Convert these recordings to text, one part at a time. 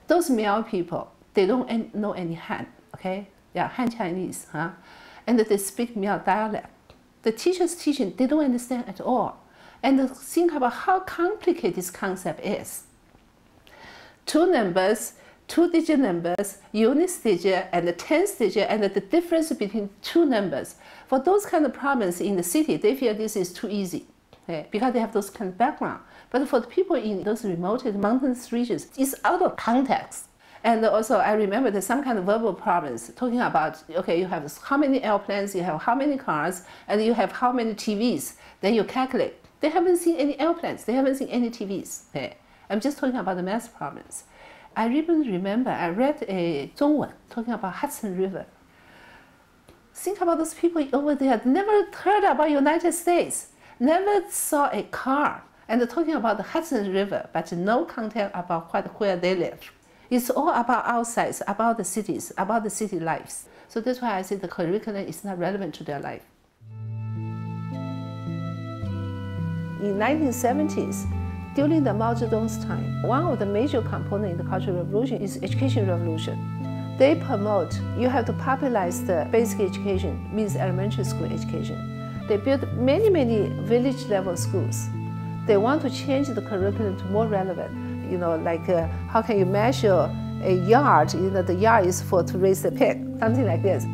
Those male people, they don't know any Han, okay? Yeah, Han Chinese, huh? And they speak Miao dialect. The teachers teaching, they don't understand at all. And think about how complicated this concept is. Two numbers, two-digit numbers, units digit, and the tens digit, and the difference between two numbers. For those kind of problems in the city, they feel this is too easy, okay? Because they have those kind of background. But for the people in those remote mountainous regions, it's out of context. And also, I remember there's some kind of verbal problems talking about, okay, you have how many airplanes, you have how many cars, and you have how many TVs. Then you calculate. They haven't seen any airplanes. They haven't seen any TVs. Okay? I'm just talking about the math problems. I even remember I read a 中文 talking about Hudson River. Think about those people over there, never heard about United States, never saw a car, and talking about the Hudson River, but no content about where they live. It's all about outside, about the cities, about the city lives. So that's why I say the curriculum is not relevant to their life. In 1970s, during the Mao Zedong's time, one of the major components in the Cultural Revolution is education revolution. They promote, you have to popularize the basic education, means elementary school education. They built many, many village-level schools. They want to change the curriculum to more relevant. You know, like how can you measure a yard? You know, the yard is for to raise a pig, something like this.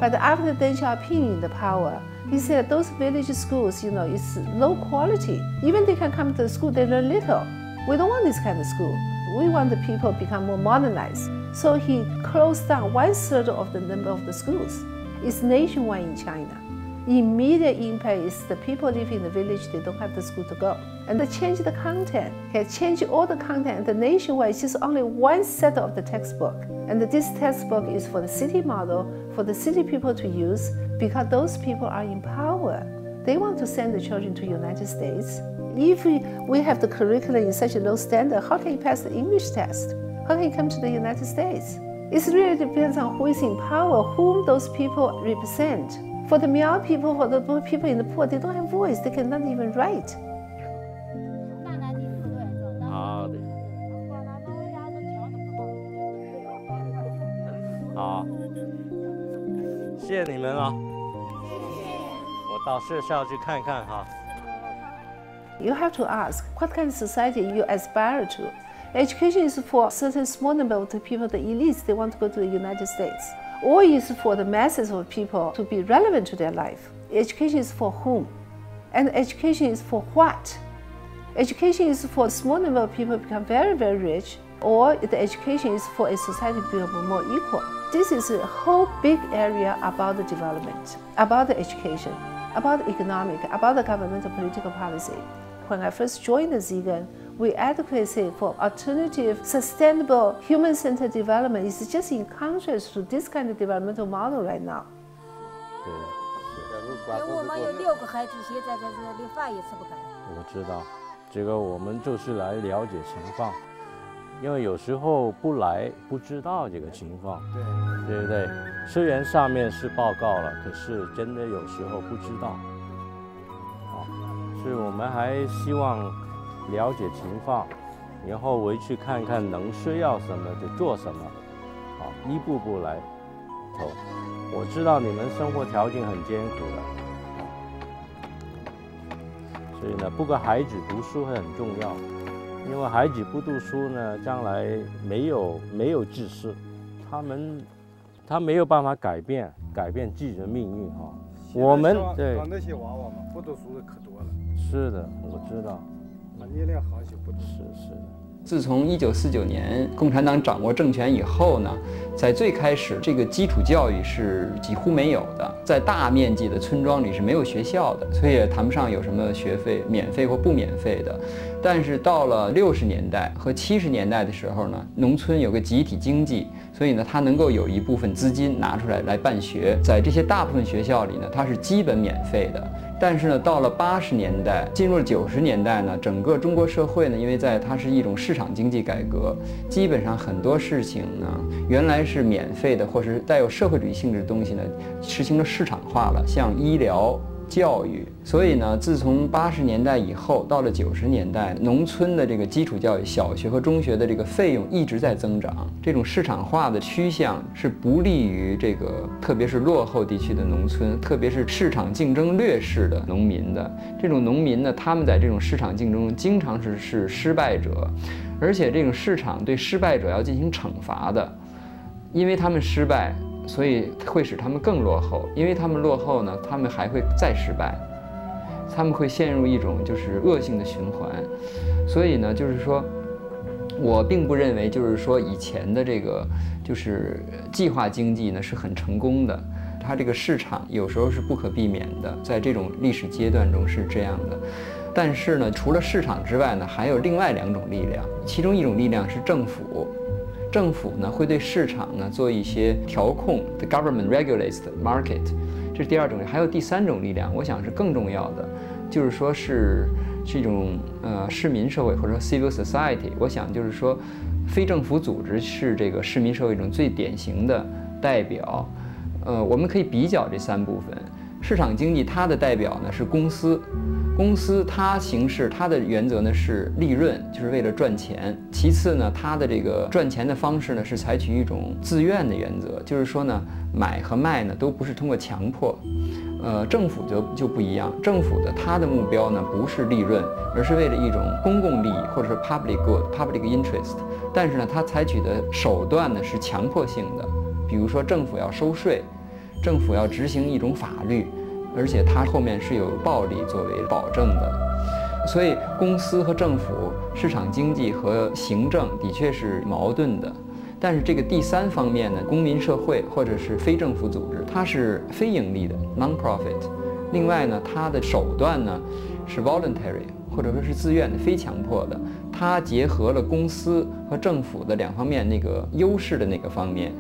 But after Deng Xiaoping in the power, he said those village schools, you know, it's low quality. Even they can come to the school, they learn little. We don't want this kind of school. We want the people to become more modernized. So he closed down 1/3 of the number of the schools. It's nationwide in China. Immediate impact is the people living in the village, they don't have the school to go. And they change the content, okay, change all the content. And the nationwide is just only one set of the textbook. And this textbook is for the city model, for the city people to use, because those people are in power. They want to send the children to the United States. If we have the curriculum in such a low standard, how can you pass the English test? How can you come to the United States? It really depends on who is in power, whom those people represent. For the Miao people, for the people in the poor, they don't have voice. They cannot even write. 好的。好，谢谢你们啊！我到学校去看看哈。You have to ask, what kind of society you aspire to? Education is for a certain small number of the people, the elites, they want to go to the United States. Or is for the masses of people to be relevant to their life. Education is for whom? And education is for what? Education is for a small number of people to become very, very rich, or the education is for a society to become more equal. This is a whole big area about the development, about the education, about the economic, about the governmental political policy. When I first joined the Zigen, we advocacy for alternative, sustainable, human-centered development is just in contrast to this kind of developmental model right now. 我们有6个孩子，现在在这里饭也吃不开。我知道，这个我们就是来了解情况，因为有时候不来不知道这个情况，对不对？虽然上面是报告了，可是真的有时候不知道，所以我们还希望了解情况，然后回去看看能需要什么就做什么，一步步来走。我知道你们生活条件很艰苦的，所以呢，不过孩子读书很重要，因为孩子不读书呢，将来没有知识，他没有办法改变自己的命运哈。我们对那些娃娃嘛，不读书的可多了。是的，我知道。年龄好些不读。是。自从1949年共产党掌握政权以后呢，在最开始这个基础教育是几乎没有的，在大面积的村庄里是没有学校的，所以也谈不上有什么学费免费或不免费的。但是到了60年代和70年代的时候呢，农村有个集体经济，所以呢，它能够有一部分资金拿出来办学，在这些大部分学校里呢，它是基本免费的。但是呢，到了80年代，进入了90年代呢，整个中国社会呢，因为它是一种市场经济改革，基本上很多事情呢，原来是免费的或是带有社会主义性质的东西呢，实行了市场化了，像医疗、教育。所以呢，自从80年代以后，到了90年代，农村的这个基础教育，小学和中学的这个费用一直在增长。这种市场化的趋向是不利于这个，特别是落后地区的农村，特别是市场竞争劣势的农民的。这种农民呢，他们在这种市场竞争中经常是失败者，而且这种市场对失败者要进行惩罚的，因为他们失败，所以会使他们更落后，因为他们落后呢，他们还会再失败，他们会陷入一种就是恶性的循环。所以呢，就是说，我并不认为就是说以前的这个就是计划经济呢是很成功的，它这个市场有时候是不可避免的，在这种历史阶段中是这样的。但是呢，除了市场之外呢，还有另外2种力量，其中一种力量是政府。政府呢会对市场呢做一些调控 ，the government regulates the market， 这是第2种。还有第3种力量，我想是更重要的，就是说是一种市民社会或者说 civil society。我想就是说，非政府组织是这个市民社会一种最典型的代表。我们可以比较这3部分。市场经济它的代表呢是公司，公司它行事它的原则呢是利润，就是为了赚钱。其次呢，它的这个赚钱的方式呢是采取一种自愿的原则，就是说呢，买和卖呢都不是通过强迫。政府就不一样，政府的它的目标呢不是利润，而是为了一种公共利益或者是 public good、public interest。但是呢，它采取的手段呢是强迫性的，比如说政府要收税。政府要执行一种法律，而且它后面是有暴力作为保证的。所以公司和政府、市场经济和行政的确是矛盾的。但是这个第3方面呢，公民社会或者是非政府组织，它是非盈利的 non-profit。另外呢，它的手段呢是 voluntary， 或者说是自愿的、非强迫的。它结合了公司和政府的2方面那个优势的那个方面。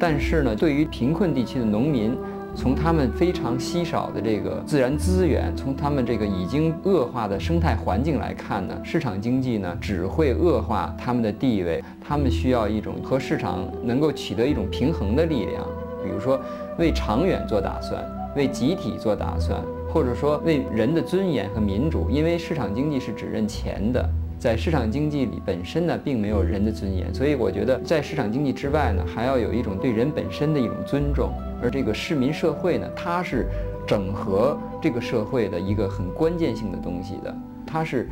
但是呢，对于贫困地区的农民，从他们非常稀少的这个自然资源，从他们这个已经恶化的生态环境来看呢，市场经济呢只会恶化他们的地位。他们需要一种和市场能够取得一种平衡的力量，比如说为长远做打算，为集体做打算，或者说为人的尊严和民主。因为市场经济是只认钱的。在市场经济里本身呢，并没有人的尊严，所以我觉得在市场经济之外呢，还要有一种对人本身的一种尊重。而这个市民社会呢，它是整合这个社会的一个很关键性的东西的，它是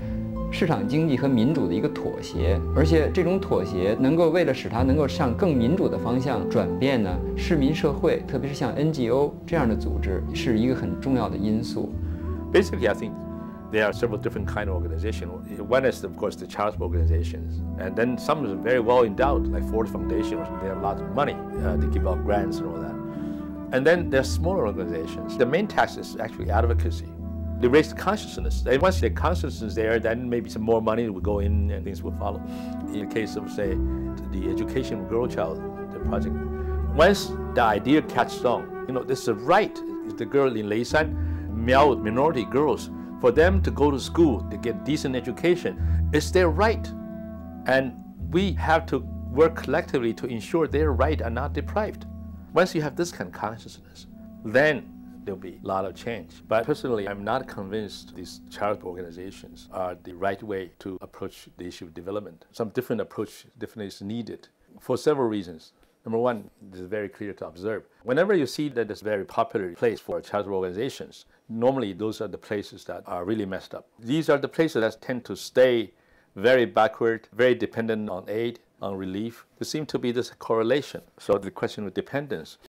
市场经济和民主的一个妥协，而且这种妥协能够为了使它能够向更民主的方向转变呢，市民社会，特别是像 NGO 这样的组织，是一个很重要的因素。Basically, I think there are several different kind of organizations. One is, of course, the charitable organizations, and then some are very well endowed, like Ford Foundation. They have a lot of money to give out grants and all that. And then there are smaller organizations. The main task is actually advocacy. They raise consciousness. And once the consciousness is there, then maybe some more money will go in and things will follow. In the case of, say, the education of girl child, the project, once the idea catches on, this is a right. The girl in Leisan, male minority girls, for them to go to school, to get decent education, it's their right. And we have to work collectively to ensure their rights are not deprived. Once you have this kind of consciousness, then there'll be a lot of change. But personally, I'm not convinced these charitable organizations are the right way to approach the issue of development. Some different approach definitely is needed for several reasons. Number one, this is very clear to observe. Whenever you see that it's a very popular place for charitable organizations, normally those are the places that are really messed up. These are the places that tend to stay very backward, very dependent on aid, on relief. There seems to be this correlation. So the question of dependence